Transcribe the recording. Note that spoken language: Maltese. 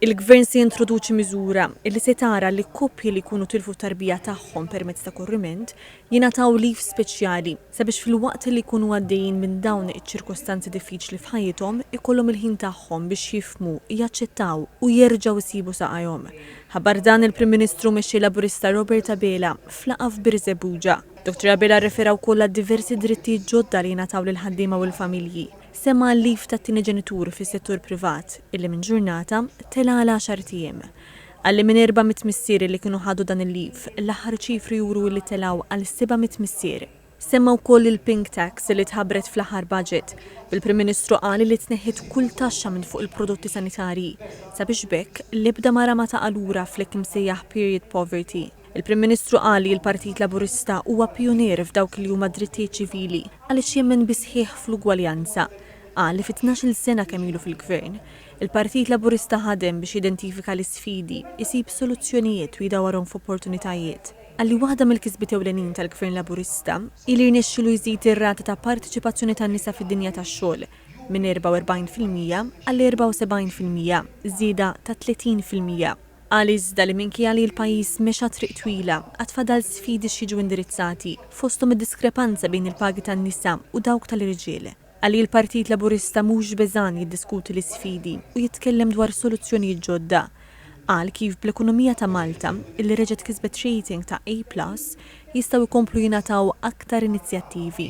Il-Gvern se jintroduċi miżura li se tara li koppji li jkunu tilfu tarbija tagħhom permezz ta' korriment jingħataw leave speċjali sabiex fil-waqt li jkunu għaddejjin minn dawn iċ-ċirkostanzi diffiċli f'ħajjithom ikollhom il-ħin tagħhom biex jifhmu, jaċċettaw u jerġgħu jsibu saqajhom. Ħabar dan il-Prim Ministru mexxi Laburista Robert Abela f'laqgħa f'Birżebbuġa. Dr. Abela rrefera wkoll għad diversi drittijiet ġodda li jingħataw lill-ħaddiema u l-familji. Semma l-lif ta' tieni ġenitur fis-settur privat illi minn ġurnata tela għal 10 ijiem. Għalli minn 400 missieri li kienu ħadu dan il-lif, l-aħħar ċifri juru li telaw għal 700 missier. Semma wkoll il-pink tax li tħabbret fl-aħħar budget. Il-Prim Ministru qal li tneħħit kull taxxa minn fuq il-prodotti sanitarji sabiex bekk l-ebda mara ma ta' lura fl-hekk imsejjaħ period poverty. Il-Prim Ministru qal li l-Partit Laburista huwa pionier f'dawk li huma drittijiet ċivili għaliex jemmen bisħieħ fl-ugwaljanza. Qal li fit-12 sena kemm ilu fil-Gvern, il-Partit Laburista ħadem biex identifika l-isfidi, isib soluzzjonijiet u jdawarhom f'opportunitajiet. Għalli waħda mill-kisbiet ewlenin tal-Gvern Laburista ili rnexxielu jżid ir-rata ta' partiċipazzjoni tan-nisa fid-dinja tax-xogħol minn 44% għal 74%, żieda ta' 30%. Għal iżda li minkejja li l-pajjiż mexa triq twila għatfadal sfidi x'jiġu indirizzati fosthom id-diskrepanza bejn il-pagi tan-nisa u dawk tal-irġiel. Għalli l-Partit Laburista mhux beżan jiddiskuti l-isfidi u jitkellem dwar soluzzjonijiet ġodda. Qal kif bl-ekonomija ta' Malta illi reġgħet kisbet rating ta' A+ jistgħu jkomplu jingħataw aktar inizjattivi.